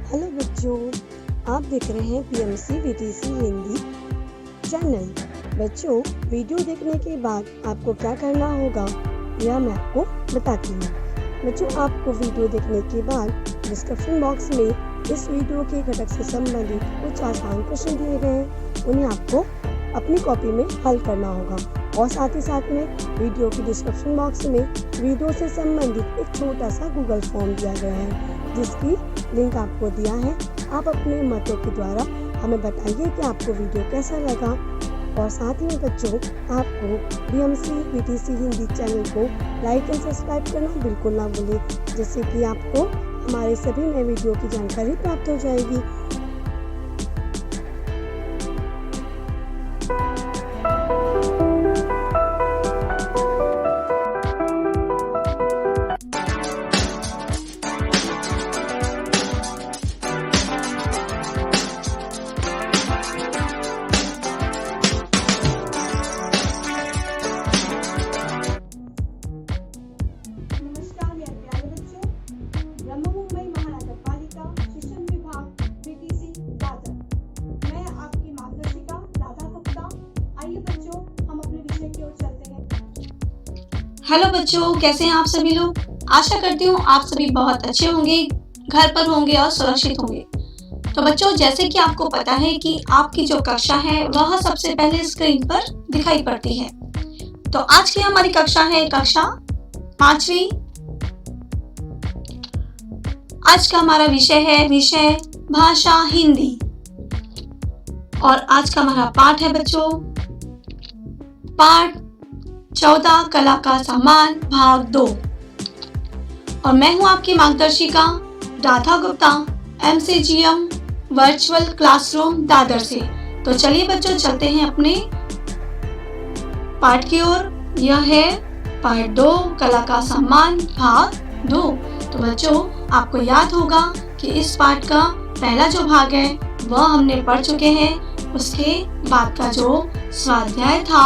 Hello बच्चों, आप देख रहे हैं पीएमसी वीटीसी हिंदी चैनल। बच्चों, वीडियो देखने के बाद आपको क्या करना होगा यह मैं आपको बताती हूँ। बच्चों, आपको वीडियो देखने के बाद डिस्क्रिप्शन बॉक्स में इस वीडियो के घटक से संबंधित कुछ आसान प्रश्न दिए गए हैं, उन्हें आपको अपनी कॉपी में हल करना होगा। और साथ ही साथ में वीडियो के डिस्क्रिप्शन बॉक्स में वीडियो से संबंधित एक छोटा सा गूगल फॉर्म दिया गया है, जिसकी लिंक आपको दिया है। आप अपने मतों के द्वारा हमें बताइए कि आपको वीडियो कैसा लगा। और साथ ही में बच्चों, आपको पीएमसी वीटीसी हिंदी चैनल को लाइक एंड सब्सक्राइब करना बिल्कुल ना भूलें, जिससे कि आपको हमारे सभी नए वीडियो की जानकारी प्राप्त हो जाएगी। नमस्कार मेरे प्यारे बच्चों, ब्रह्म मुंबई महानगर पालिका शिक्षण विभाग वीटीसी दादर, मैं आपकी मार्गदर्शिका राधा गुप्ता। आइए बच्चों, हम अपने विषय की ओर चलते हैं। हेलो बच्चों, कैसे हैं आप सभी लोग। आशा करती हूँ आप सभी बहुत अच्छे होंगे, घर पर होंगे और सुरक्षित होंगे। तो बच्चों, जैसे कि आपको पता है कि आपकी जो कक्षा है वह सबसे पहले स्क्रीन पर दिखाई पड़ती है। तो आज की हमारी कक्षा है कक्षा 5वीं। आज का हमारा विषय है विषय भाषा हिंदी। और आज का हमारा पाठ है बच्चों पाठ 14 कला का सामान भाग 2। और मैं हूं आपकी मार्गदर्शिका Radha Gupta, MCGM virtual classroom Dadar से। तो चलिए बच्चों, चलते हैं अपने पाठ की ओर। यह है पार्ट 2 कला का सामान भाग 2। तो बच्चों, आपको याद होगा कि इस पाठ का पहला जो भाग है वह हमने पढ़ चुके हैं। उसके बाद का जो स्वाध्याय था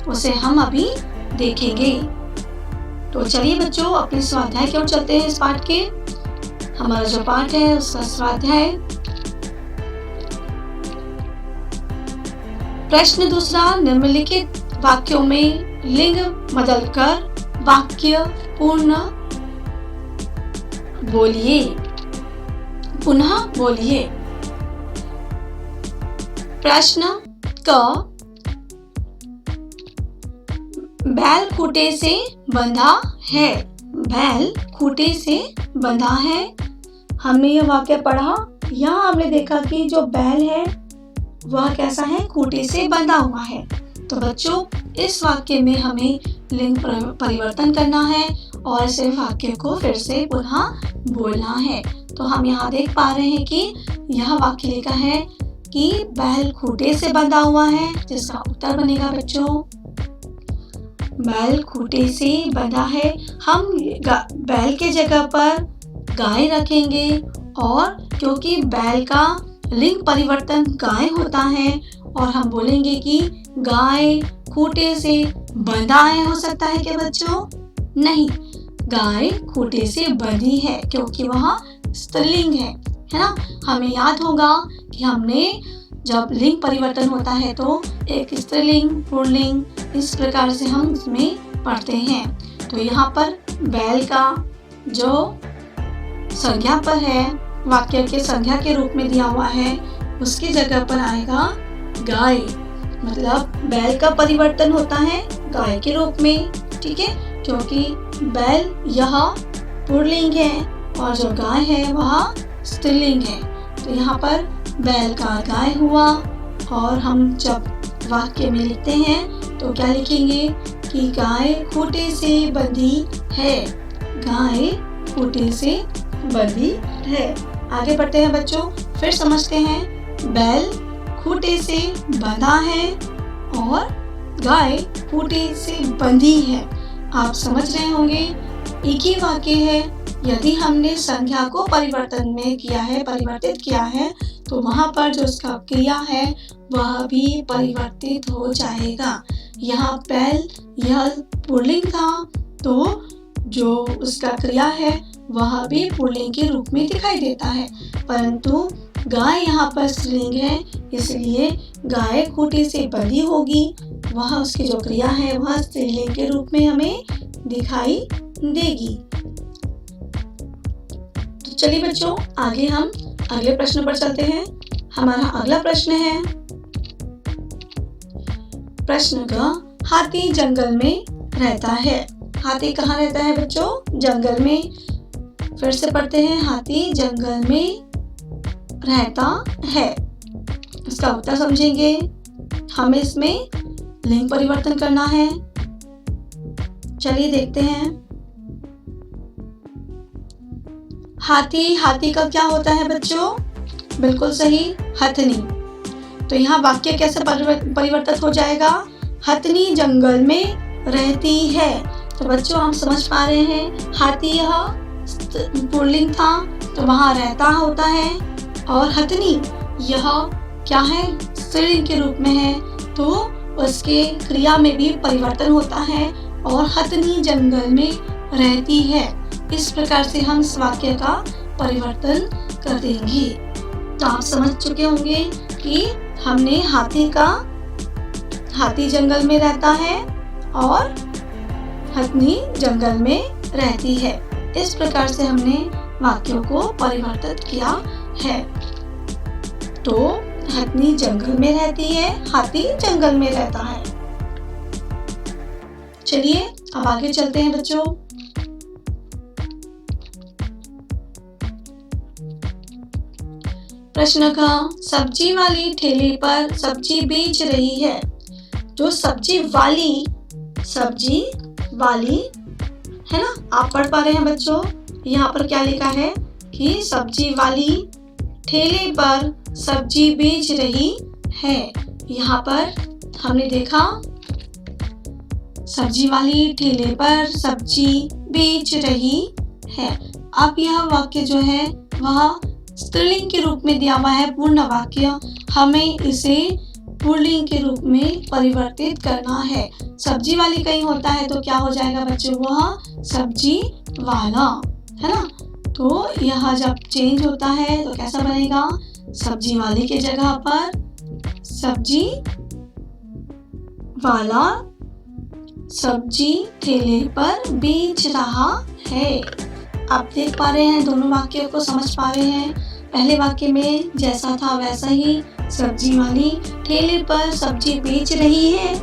उसे हम अभी देखेंगे। तो चलिए बच्चों, अपने स्वाध्याय की ओर चलते हैं। इस पाठ के हमारा जो पाठ है उसका स्वाध्याय। प्रश्न दूसरा, निम्नलिखित वाक्यों में लिंग बदलकर वाक्य पूर्ण बोलिए। पुनः बोलिए। प्रश्न क, बैल खूंटे से बंधा है। बैल खूंटे से बंधा है। हमने यह वाक्य पढ़ा। यहाँ हमने देखा कि जो बैल है वह कैसा है, खूंटे से बंधा हुआ है। तो बच्चों, इस वाक्य में हमें लिंग परिवर्तन करना है और इस वाक्य को फिर से पुनः बोलना है। तो हम यहाँ देख पा रहे हैं कि यह वाक्य लिखा है कि बैल खूंटे से बंधा हुआ है, जिसका उत्तर बनेगा बच्चों बैल खूंटे से बंधा है। हम बैल के जगह पर गाय रखेंगे, और क्योंकि बैल का लिंग परिवर्तन गाय होता है और हम बोलेंगे कि गाय खूंटे से बंधा है। हो सकता है क्या बच्चों? नहीं, गाय खूंटे से बंधी है क्योंकि वह स्त्रीलिंग है ना। हमें याद होगा कि हमने जब लिंग परिवर्तन होता है तो एक स्त्रीलिंग पुल्लिंग इस प्रकार से हम इसमें पढ़ते हैं। तो यहाँ पर बैल का जो संज्ञा पर है, वाक्य के संज्ञा के रूप में दिया हुआ है, उसकी जगह पर आएगा गाय। मतलब बैल का परिवर्तन होता है गाय के रूप में, ठीक है, क्योंकि बैल यह पुल्लिंग है और जो गाय है वह स्त्रीलिंग है। तो यहाँ पर बैल का गाय हुआ। और हम जब वाक्य में लिखते हैं तो क्या लिखेंगे कि गाय खूंटे से बंधी है। गाय खूंटे से बंधी है। आगे बढ़ते हैं बच्चों, फिर समझते हैं। बैल खूंटे से बंधा है और गाय खूंटे से बंधी है। आप समझ रहे होंगे, एक ही वाक्य है। यदि हमने संज्ञा को परिवर्तन में किया है, परिवर्तित किया है, तो वहां पर जो उसका क्रिया है वह भी परिवर्तित हो जाएगा। यहाँ बैल यह पुल्लिंग था, तो जो उसका क्रिया है वह भी पुल्लिंग के रूप में दिखाई देता है, परंतु गाय यहाँ पर स्त्रीलिंग है, इसलिए गाय खूंटे से बंधी होगी। वह उसकी जो क्रिया है वह स्त्रीलिंग के रूप में हमें दिखाई देगी। तो चलिए बच्चों, आगे हम अगले प्रश्न पर चलते हैं। हमारा अगला प्रश्न है प्रश्न ग, हाथी जंगल में रहता है। हाथी कहाँ रहता है बच्चों? जंगल में। फिर से पढ़ते हैं, हाथी जंगल में रहता है। इसका उत्तर समझेंगे। हमें इसमें लिंग परिवर्तन करना है। चलिए देखते हैं। हाथी, हाथी का क्या होता है बच्चों? बिल्कुल सही, हथनी। तो यहाँ वाक्य कैसे परिवर्तित हो जाएगा? हथनी जंगल में रहती है। तो बच्चों हम समझ पा रहे हैं, हाथी यह पुल्लिंग था तो वहाँ रहता होता है, और हथनी यह क्या है? स्त्रीलिंग के रूप में है, तो उसके क्रिया में भी परिवर्तन होता है और हथनी जंगल में रहती है। इस प्रकार से हम इस वाक्य का परिवर्तन कर देंगे। तो आप समझ चुके होंगे कि हमने हाथी जंगल में रहता है और हथनी जंगल में रहती है। इस प्रकार से हमने वाक्यों को परिवर्तित किया है। तो हथनी जंगल में रहती है, हाथी जंगल में रहता है। चलिए अब आगे चलते हैं बच्चों। प्रश्न का, सब्जी वाली ठेले पर सब्जी बेच रही है। जो सब्जी वाली है ना, आप पढ़ पा रहे हैं बच्चों। यहाँ पर क्या लिखा है कि सब्जी वाली ठेले पर सब्जी बेच रही है। यहाँ पर हमने देखा सब्जी वाली ठेले पर सब्जी बेच रही है। अब यह वाक्य जो है वह स्त्रीलिंग के रूप में दिया हुआ है, पूर्ण वाक्य। हमें इसे पुल्लिंग के रूप में परिवर्तित करना है। सब्जी वाली कहीं होता है तो क्या हो जाएगा बच्चों? वह सब्जी वाला, है ना। तो यह जब चेंज होता है तो कैसा बनेगा? सब्जी वाली के जगह पर सब्जी वाला सब्जी ठेले पर बेच रहा है। आप देख पा रहे हैं, दोनों वाक्यों को समझ पा रहे हैं। पहले वाक्य में जैसा था वैसा ही, सब्जी वाली ठेले पर सब्जी बेच रही है,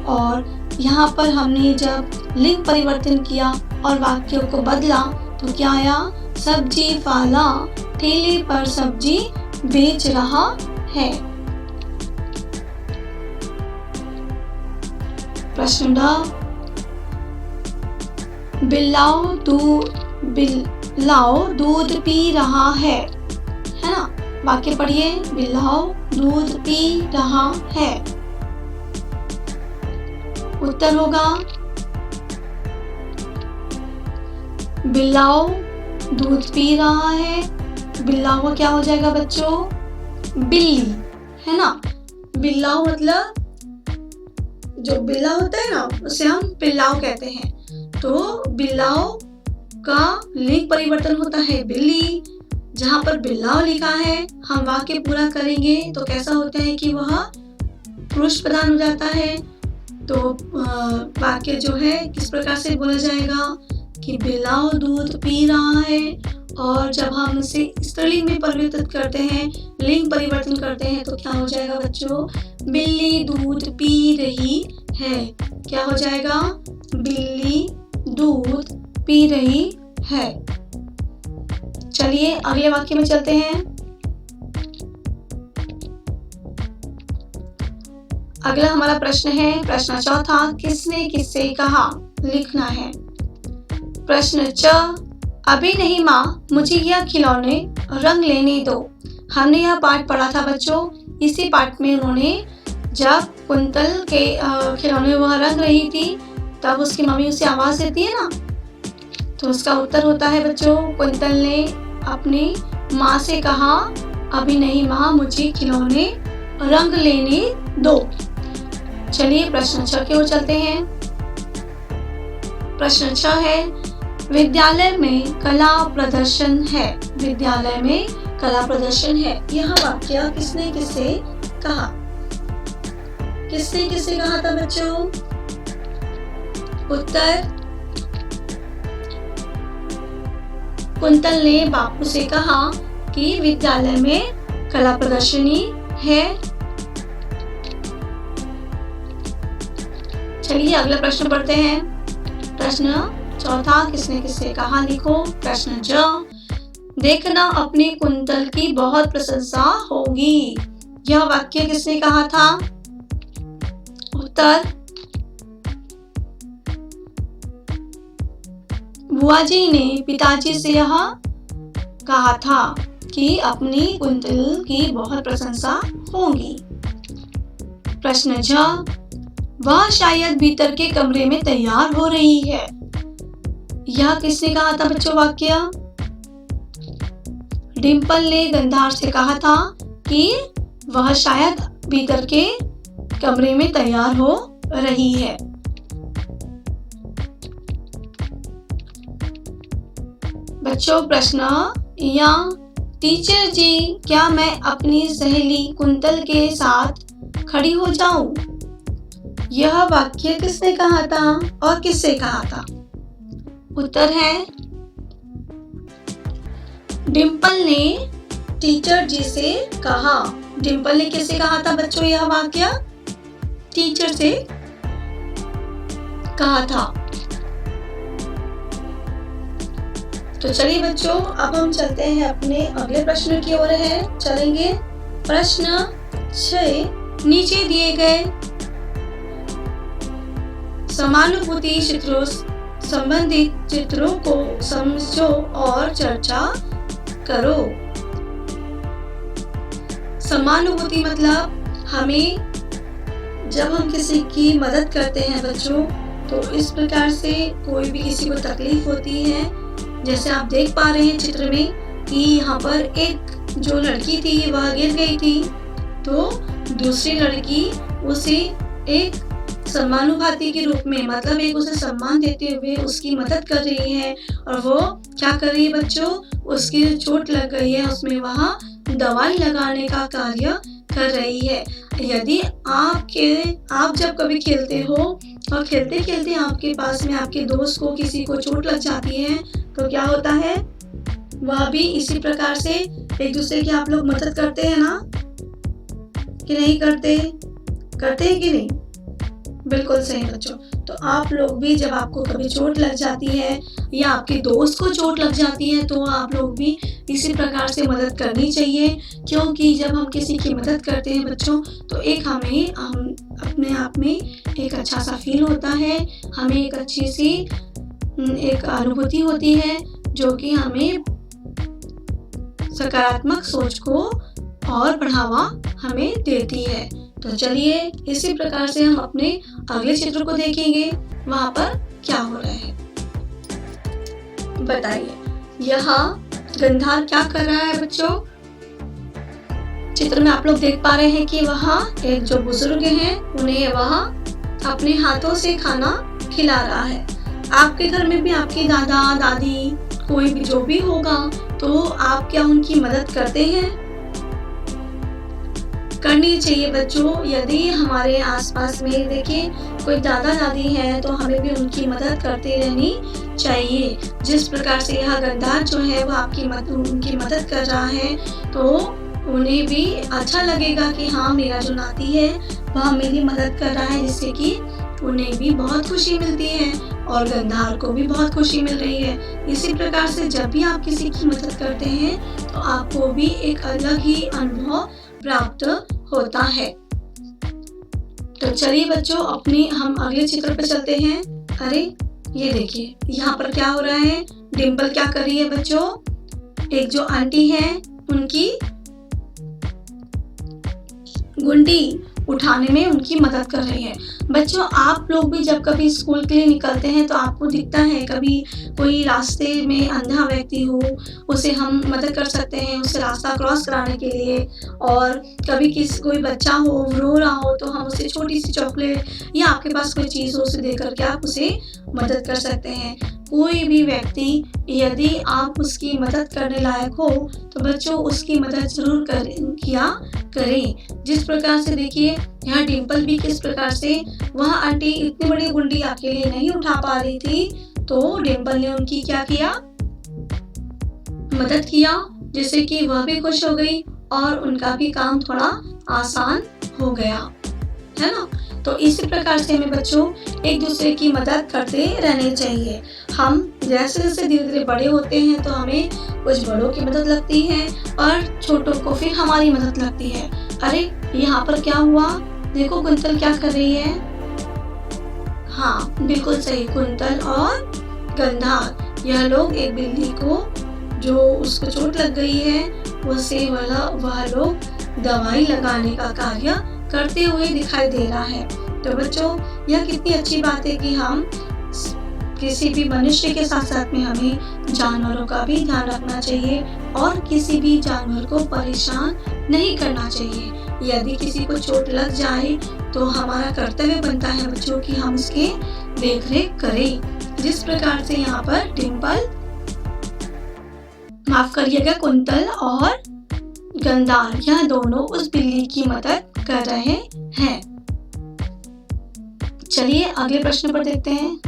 और यहाँ पर हमने जब लिंग परिवर्तन किया और वाक्यों को बदला तो क्या आया? सब्जी वाला ठेले पर सब्जी बेच रहा है। प्रश्न ड, बिल्लाओ दूध पी रहा है ना। वाक्य पढ़िए, बिल्लाओ दूध पी रहा है। उत्तर होगा बिल्लाओ दूध पी रहा है। बिल्लाओ का क्या हो जाएगा बच्चों? बिल्ली, है ना। बिल्लाओ मतलब जो बिल्ला होता है ना, उसे हम बिल्लाओ कहते हैं। तो बिल्लाओ का लिंग परिवर्तन होता है बिल्ली। जहाँ पर बिल्लाओ लिखा है, हम वाक्य पूरा करेंगे तो कैसा होता है कि वह पुरुष प्रधान हो जाता है। तो वाक्य जो है किस प्रकार से बोला जाएगा कि बिल्लाओ दूध पी रहा है, और जब हम इसे स्त्रीलिंग में परिवर्तित करते हैं, लिंग परिवर्तन करते हैं, तो क्या हो जाएगा बच्चों? बिल्ली दूध पी रही है। क्या हो जाएगा? बिल्ली दूध पी रही है। चलिए अगले वाक्य में चलते हैं। अगला हमारा प्रश्न है प्रश्न चौथा, किसने किससे कहा? लिखना है। प्रश्न च, अभी नहीं माँ, मुझे यह खिलौने रंग लेने दो। हमने यह पाठ पढ़ा था बच्चों। इसी पाठ में उन्होंने जब कुंतल के खिलौने वह रंग रही थी, तब उसकी मम्मी उसे आवाज देती है ना, तो उसका उत्तर होता है बच्चों, कुंतल ने अपनी माँ से कहा, अभी नहीं माँ, मुझे खिलौने रंग लेने दो। चलिए प्रश्न 6 की ओर चलते हैं। प्रश्न 6 है, विद्यालय में कला प्रदर्शन है। विद्यालय में कला प्रदर्शन है। यह वाक्य किसने किससे कहा? किसने किससे कहा था बच्चों? उत्तर, कुंतल ने बापू से कहा कि विद्यालय में कला प्रदर्शनी है। चलिए अगला प्रश्न पढ़ते हैं। प्रश्न चौथा, किसने किससे कहा लिखो। प्रश्न ज, देखना अपने कुंतल की बहुत प्रशंसा होगी। यह वाक्य किसने कहा था? उत्तर, बुआ जी ने पिताजी से यह कहा था कि अपनी कुंतल की बहुत प्रशंसा होगी। प्रश्न झ, वह शायद भीतर के कमरे में तैयार हो रही है। यह किसने कहा था बच्चों वाक्य? डिम्पल ने गंधार से कहा था कि वह शायद भीतर के कमरे में तैयार हो रही है। बच्चों प्रश्न या, टीचर जी क्या मैं अपनी सहेली कुंतल के साथ खड़ी हो जाऊं? यह वाक्य किसने कहा था और किससे कहा था? उत्तर है, डिम्पल ने टीचर जी से कहा। डिम्पल ने किससे कहा था बच्चों यह वाक्य? टीचर से कहा था। तो चलिए बच्चों, अब हम चलते हैं अपने अगले प्रश्न की ओर चलेंगे। प्रश्न 6, नीचे दिए गए समानुभूति चित्रों संबंधित चित्रों को समझो और चर्चा करो। समानुभूति मतलब हमें जब हम किसी की मदद करते हैं बच्चों, तो इस प्रकार से कोई भी किसी को तकलीफ होती है, जैसे आप देख पा रहे हैं चित्र में कि यहाँ पर एक जो लड़की थी वह गिर गई थी, तो दूसरी लड़की उसे एक सम्मानुभाती के रूप में, मतलब एक उसे सम्मान देते हुए उसकी मदद कर रही है। और वो क्या कर रही है बच्चों? उसकी चोट लग गई है, उसमें वहाँ दवाई लगाने का कार्य कर रही है। यदि आप जब कभी खेलते हो और खेलते खेलते आपके पास में आपके दोस्त को किसी को चोट लग जाती है, तो क्या होता है? वह भी इसी प्रकार से एक दूसरे की आप लोग मदद करते हैं ना, कि नहीं करते? करते हैं कि नहीं? बिल्कुल सही बच्चों। तो आप लोग भी जब आपको कभी चोट लग जाती है या आपके दोस्त को चोट लग जाती है, तो आप लोग भी इसी प्रकार से मदद करनी चाहिए, क्योंकि जब हम किसी की मदद करते हैं बच्चों, तो एक हमें अपने आप में एक अच्छा सा फील होता है, हमें एक अच्छी सी एक अनुभूति होती है, जो कि हमें सकारात्मक सोच को और बढ़ावा हमें देती है। तो चलिए इसी प्रकार से हम अपने अगले चित्र को देखेंगे, वहां पर क्या हो रहा है बताइए। यहाँ गंधार क्या कर रहा है बच्चों? चित्र में आप लोग देख पा रहे हैं कि वहाँ एक जो बुजुर्ग हैं, उन्हें वह अपने हाथों से खाना खिला रहा है। आपके घर में भी आपके दादा दादी कोई भी जो भी होगा, तो आप क्या उनकी मदद करते हैं? करनी चाहिए बच्चों। यदि हमारे आसपास में देखिए कोई दादा दादी है, तो हमें भी उनकी मदद करते रहनी चाहिए। जिस प्रकार से यह गंधार जो है वो उनकी मदद कर रहा है, तो उन्हें भी अच्छा लगेगा कि हाँ, मेरा जो नाती है वह मेरी मदद कर रहा है, जिससे कि उन्हें भी बहुत खुशी मिलती है और गंधार को भी बहुत खुशी मिल रही है। इसी प्रकार से जब भी आप किसी की मदद करते हैं, तो आपको भी एक अलग ही अनुभव प्राप्त होता है। तो चलिए बच्चों, हम अगले चित्र पर चलते हैं। अरे ये देखिए, यहाँ पर क्या हो रहा है? डिम्पल क्या कर रही है बच्चों? एक जो आंटी है उनकी गुंडी उठाने में उनकी मदद कर रही है। बच्चों, आप लोग भी जब कभी स्कूल के लिए निकलते हैं, तो आपको दिखता है कभी कोई रास्ते में अंधा व्यक्ति हो, उसे हम मदद कर सकते हैं उसे रास्ता क्रॉस कराने के लिए। और कभी कोई बच्चा हो रो रहा हो, तो हम उसे छोटी सी चॉकलेट या आपके पास कोई चीज़ हो उसे देकर के आप उसे मदद कर सकते हैं। कोई भी व्यक्ति यदि आप उसकी मदद करने लायक हो तो बच्चों उसकी मदद जरूर किया करें। जिस प्रकार से देखिए यहाँ डिम्पल भी किस प्रकार से वह आंटी इतनी बड़ी गुंडी अकेले नहीं उठा पा रही थी, तो डिम्पल ने उनकी क्या किया, मदद किया, जिससे कि वह भी खुश हो गई और उनका भी काम थोड़ा आसान हो गया, है ना। तो इसी प्रकार से हमें बच्चों एक दूसरे की मदद करते रहने चाहिए। हम जैसे जैसे धीरे धीरे बड़े होते हैं तो हमें कुछ बड़ों की मदद लगती है और छोटों को फिर हमारी मदद लगती है। अरे यहाँ पर क्या हुआ, देखो कुंतल क्या कर रही है। हाँ बिल्कुल सही, कुंतल और गंधार यह लोग एक बिल्ली को जो उसको चोट लग गई है उसे वह लोग दवाई लगाने का कार्य करते हुए दिखाई दे रहा है। तो बच्चों यह कितनी अच्छी बात है कि हम किसी भी मनुष्य के साथ साथ में हमें जानवरों का भी ध्यान रखना चाहिए और किसी भी जानवर को परेशान नहीं करना चाहिए। यदि किसी को चोट लग जाए तो हमारा कर्तव्य बनता है बच्चों कि हम उसके देखरेख करें। जिस प्रकार से यहाँ पर डिम्पल, माफ करिएगा, कुंतल और गंधार यह दोनों उस बिल्ली की मदद कर रहे हैं। चलिए अगले प्रश्न पर देखते हैं।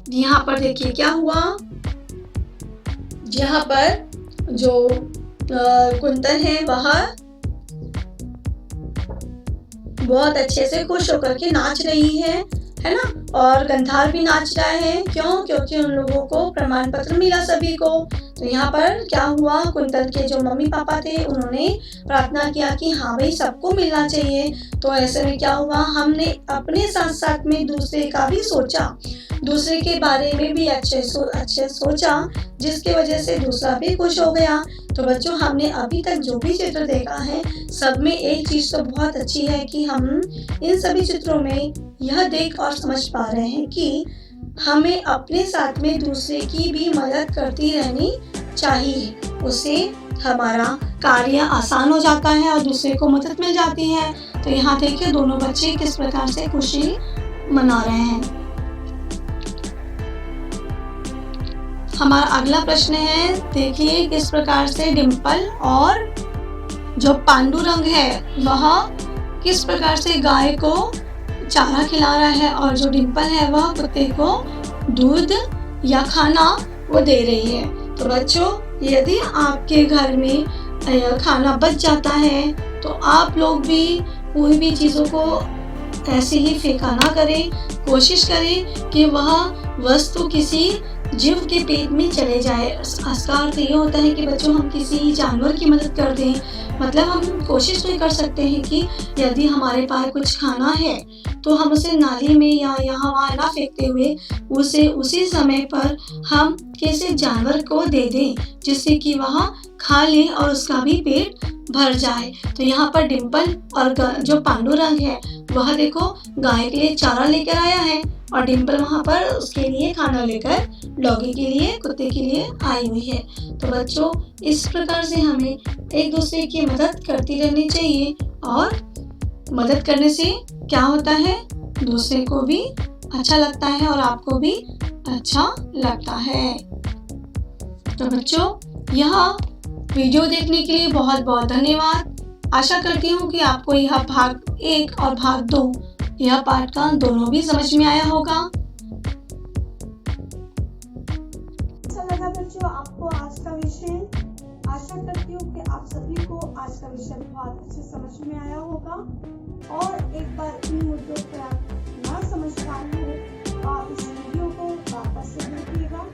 यहाँ पर देखिए क्या हुआ, यहाँ पर जो कुंतल है वह बहुत अच्छे से खुश होकर के नाच रही है ना, और गंधार भी नाच रहा है। क्यों? क्योंकि उन लोगों को प्रमाण पत्र मिला सभी को। तो यहाँ पर क्या हुआ, कुंतल के जो मम्मी पापा थे उन्होंने प्रार्थना किया कि हाँ भाई सबको मिलना चाहिए। तो ऐसे में क्या हुआ, हमने अपने साथ साथ में दूसरे का भी सोचा, दूसरे के बारे में भी अच्छे सोचा, जिसकी वजह से दूसरा भी खुश हो गया। तो बच्चों हमने अभी तक जो भी चित्र देखा है सब में एक चीज तो बहुत अच्छी है कि हम इन सभी चित्रों में यह देख और समझ पा रहे हैं कि हमें अपने साथ में दूसरे की भी मदद करती रहनी चाहिए। उससे हमारा कार्य आसान हो जाता है और दूसरे को मदद मिल जाती है। तो यहाँ देखिए दोनों बच्चे किस प्रकार से खुशी मना रहे हैं। हमारा अगला प्रश्न है, देखिए किस प्रकार से डिम्पल और जो पांडुरंग है वह किस प्रकार से गाय को चारा खिला रहा है और जो डिम्पल है वह कुत्ते को दूध या खाना वो दे रही है। तो बच्चों यदि आपके घर में खाना बच जाता है तो आप लोग भी कोई भी चीज़ों को ऐसे ही फेंका ना करें। कोशिश करें कि वह वस्तु किसी जीव के पेट में चले जाए। इसका अर्थ ये होता है कि बच्चों हम किसी जानवर की मदद कर दें। मतलब हम कोशिश तो कर सकते हैं कि यदि हमारे पास कुछ खाना है तो हम उसे नाली में या यहाँ वहाँ ना फेंकते हुए उसे उसी समय पर हम किसी जानवर को दे दें, जिससे कि वह खा ले और उसका भी पेट भर जाए। तो यहाँ पर डिम्पल और जो पांडुरंग है वह देखो गाय के लिए चारा लेकर आया है और डिम्पल वहाँ पर उसके लिए खाना लेकर डॉगी के लिए, कुत्ते के लिए आई हुई है। तो बच्चों इस प्रकार से हमें एक दूसरे की मदद करती रहनी चाहिए और मदद करने से क्या होता है, दूसरे को भी अच्छा लगता है और आपको भी अच्छा लगता है। तो बच्चों यह वीडियो देखने के लिए बहुत बहुत धन्यवाद। आशा करती हूँ कि आपको यह भाग 1 और भाग 2 यह पाठ का दोनों भी समझ में आया होगा। अच्छा लगा बच्चों आपको आज का विषय। आशा करती हूँ कि आप सभी को आज का विषय बहुत अच्छे समझ में आया होगा। और एक बार इन मुद्दों पर आप ना समझ पाए हो तो आप इस वीडियो को वापस से देखिएगा।